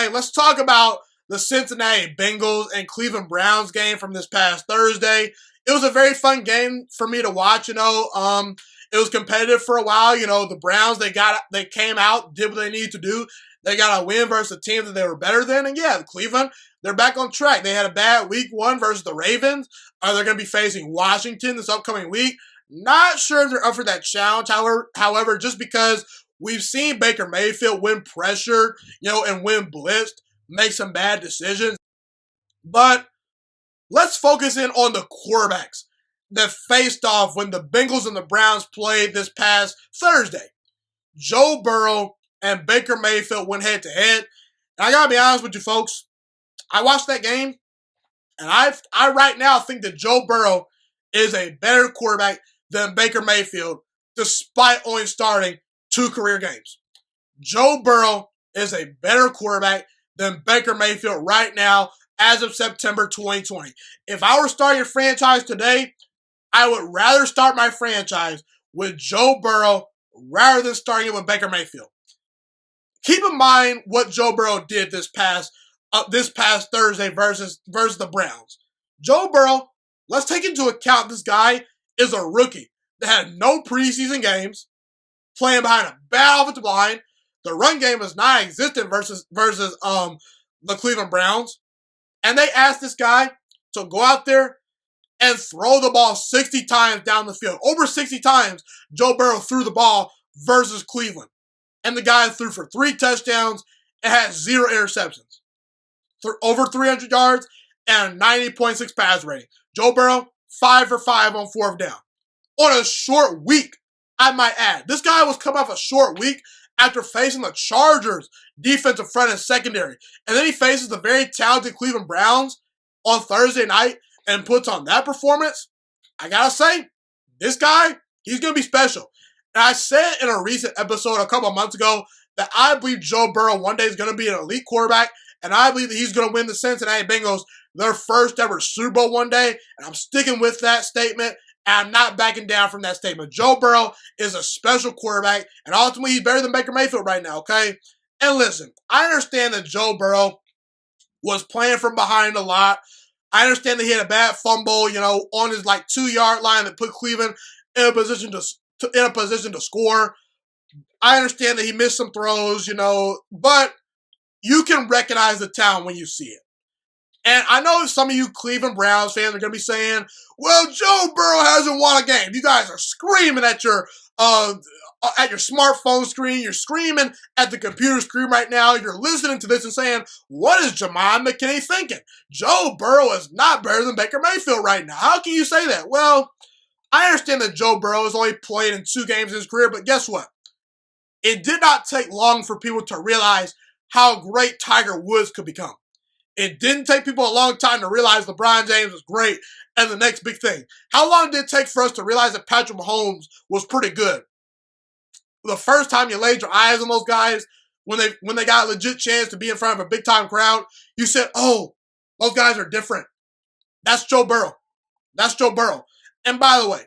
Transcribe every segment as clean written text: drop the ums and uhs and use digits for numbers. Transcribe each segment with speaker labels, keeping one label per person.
Speaker 1: Okay, let's talk about the Cincinnati Bengals and Cleveland Browns game from this past Thursday. It was a very fun game for me to watch. It was competitive for a while. The Browns, they came out, did what they needed to do. They got a win versus a team that they were better than. And yeah, Cleveland, they're back on track. They had a bad week 1 versus the Ravens. They're going to be facing Washington this upcoming week. Not sure if they're up for that challenge. However, just because we've seen Baker Mayfield win pressure, and win blitzed, make some bad decisions. But let's focus in on the quarterbacks that faced off when the Bengals and the Browns played this past Thursday. Joe Burrow and Baker Mayfield went head-to-head. And I gotta be honest with you folks, I watched that game, and I right now think that Joe Burrow is a better quarterback than Baker Mayfield, despite only starting 2 career games. Joe Burrow is a better quarterback than Baker Mayfield right now as of September 2020. If I were starting a franchise today, I would rather start my franchise with Joe Burrow rather than starting it with Baker Mayfield. Keep in mind what Joe Burrow did this past Thursday versus the Browns. Joe Burrow, let's take into account this guy is a rookie that had no preseason games, playing behind a bad offensive line. The run game is non-existent versus the Cleveland Browns. And they asked this guy to go out there and throw the ball 60 times down the field. Over 60 times, Joe Burrow threw the ball versus Cleveland. And the guy threw for 3 touchdowns and had 0 interceptions. Over 300 yards and a 90.6 pass rating. Joe Burrow, 5 for 5 on 4th down. On a short week, I might add. This guy was coming off a short week after facing the Chargers defensive front and secondary. And then he faces the very talented Cleveland Browns on Thursday night and puts on that performance. I gotta say, this guy, he's gonna be special. And I said in a recent episode a couple of months ago that I believe Joe Burrow one day is gonna be an elite quarterback, and I believe that he's gonna win the Cincinnati Bengals their first ever Super Bowl one day. And I'm sticking with that statement. And I'm not backing down from that statement. Joe Burrow is a special quarterback, and ultimately he's better than Baker Mayfield right now, okay? And listen, I understand that Joe Burrow was playing from behind a lot. I understand that he had a bad fumble, on his 2-yard line that put Cleveland in a position to score. I understand that he missed some throws, but you can recognize the talent when you see it. And I know some of you Cleveland Browns fans are going to be saying, well, Joe Burrow hasn't won a game. You guys are screaming at your smartphone screen. You're screaming at the computer screen right now. You're listening to this and saying, what is Jamon McKinney thinking? Joe Burrow is not better than Baker Mayfield right now. How can you say that? Well, I understand that Joe Burrow has only played in 2 games in his career, but guess what? It did not take long for people to realize how great Tiger Woods could become. It didn't take people a long time to realize LeBron James was great and the next big thing. How long did it take for us to realize that Patrick Mahomes was pretty good? The first time you laid your eyes on those guys, when they got a legit chance to be in front of a big-time crowd, you said, oh, those guys are different. That's Joe Burrow. That's Joe Burrow. And by the way,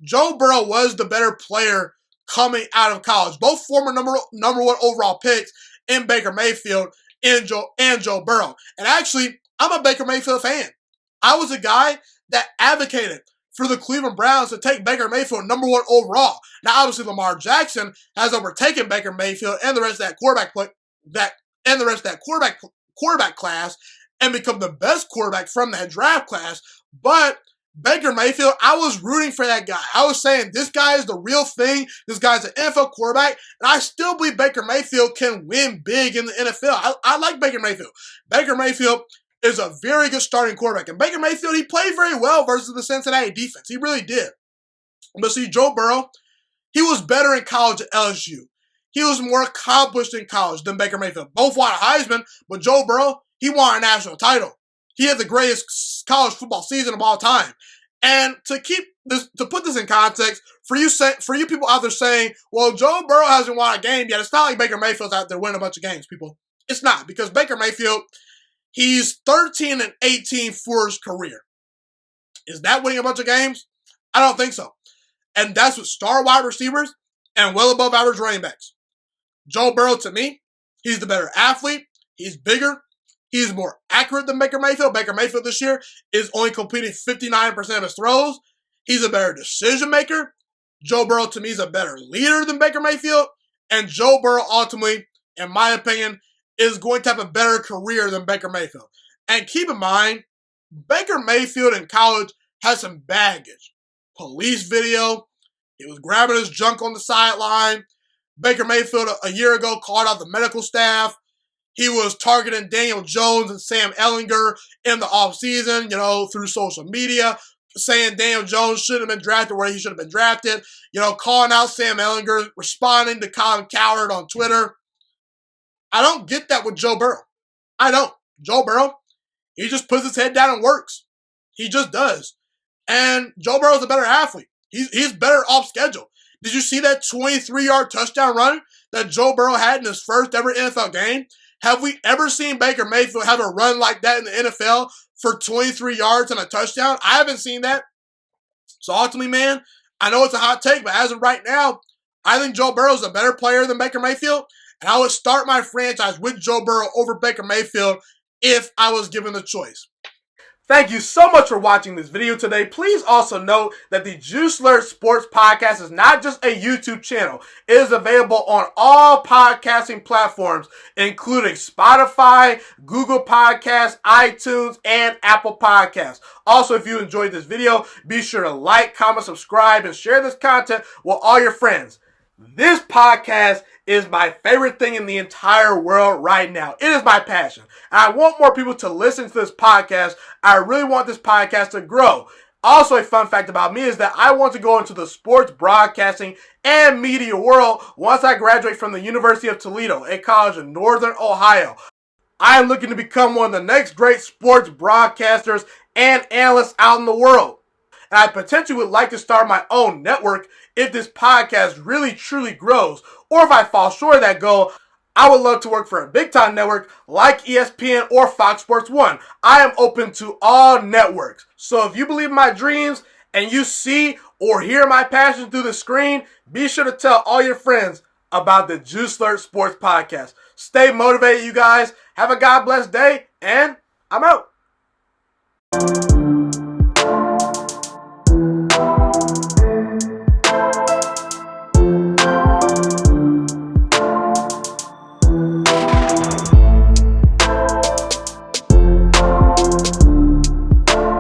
Speaker 1: Joe Burrow was the better player coming out of college. Both former number 1 overall picks in Baker Mayfield and Joe Burrow. And actually, I'm a Baker Mayfield fan. I was a guy that advocated for the Cleveland Browns to take Baker Mayfield number 1 overall. Now, obviously, Lamar Jackson has overtaken Baker Mayfield and the rest of that quarterback class and become the best quarterback from that draft class. But Baker Mayfield, I was rooting for that guy. I was saying, this guy is the real thing. This guy's an NFL quarterback. And I still believe Baker Mayfield can win big in the NFL. I like Baker Mayfield. Baker Mayfield is a very good starting quarterback. And Baker Mayfield, he played very well versus the Cincinnati defense. He really did. But see, Joe Burrow, he was better in college at LSU. He was more accomplished in college than Baker Mayfield. Both won a Heisman, but Joe Burrow, he won a national title. He had the greatest college football season of all time. And to put this in context, for you people out there saying, well, Joe Burrow hasn't won a game yet, it's not like Baker Mayfield's out there winning a bunch of games, people. It's not, because Baker Mayfield, he's 13-18 for his career. Is that winning a bunch of games? I don't think so. And that's with star wide receivers and well above average running backs. Joe Burrow, to me, he's the better athlete. He's bigger. He's more accurate than Baker Mayfield. Baker Mayfield this year is only completing 59% of his throws. He's a better decision maker. Joe Burrow, to me, is a better leader than Baker Mayfield. And Joe Burrow, ultimately, in my opinion, is going to have a better career than Baker Mayfield. And keep in mind, Baker Mayfield in college has some baggage. Police video. He was grabbing his junk on the sideline. Baker Mayfield, a year ago, called out the medical staff. He was targeting Daniel Jones and Sam Ehlinger in the offseason, through social media, saying Daniel Jones shouldn't have been drafted where he should have been drafted, calling out Sam Ehlinger, responding to Colin Cowherd on Twitter. I don't get that with Joe Burrow. I don't. Joe Burrow, he just puts his head down and works. He just does. And Joe Burrow's a better athlete. He's better off schedule. Did you see that 23-yard touchdown run that Joe Burrow had in his first ever NFL game? Have we ever seen Baker Mayfield have a run like that in the NFL for 23 yards and a touchdown? I haven't seen that. So ultimately, man, I know it's a hot take, but as of right now, I think Joe Burrow is a better player than Baker Mayfield, and I would start my franchise with Joe Burrow over Baker Mayfield if I was given the choice. Thank you so much for watching this video today. Please also note that the Juiciest Sports Podcast is not just a YouTube channel. It is available on all podcasting platforms, including Spotify, Google Podcasts, iTunes, and Apple Podcasts. Also, if you enjoyed this video, be sure to like, comment, subscribe, and share this content with all your friends. This podcast is my favorite thing in the entire world right now. It is my passion. And I want more people to listen to this podcast. I really want this podcast to grow. Also, a fun fact about me is that I want to go into the sports broadcasting and media world once I graduate from the University of Toledo, a college in Northern Ohio. I am looking to become one of the next great sports broadcasters and analysts out in the world. And I potentially would like to start my own network if this podcast really truly grows. Or if I fall short of that goal, I would love to work for a big-time network like ESPN or Fox Sports 1. I am open to all networks. So if you believe in my dreams and you see or hear my passion through the screen, be sure to tell all your friends about the Juiciest Sports Podcast. Stay motivated, you guys. Have a God bless day, and I'm out.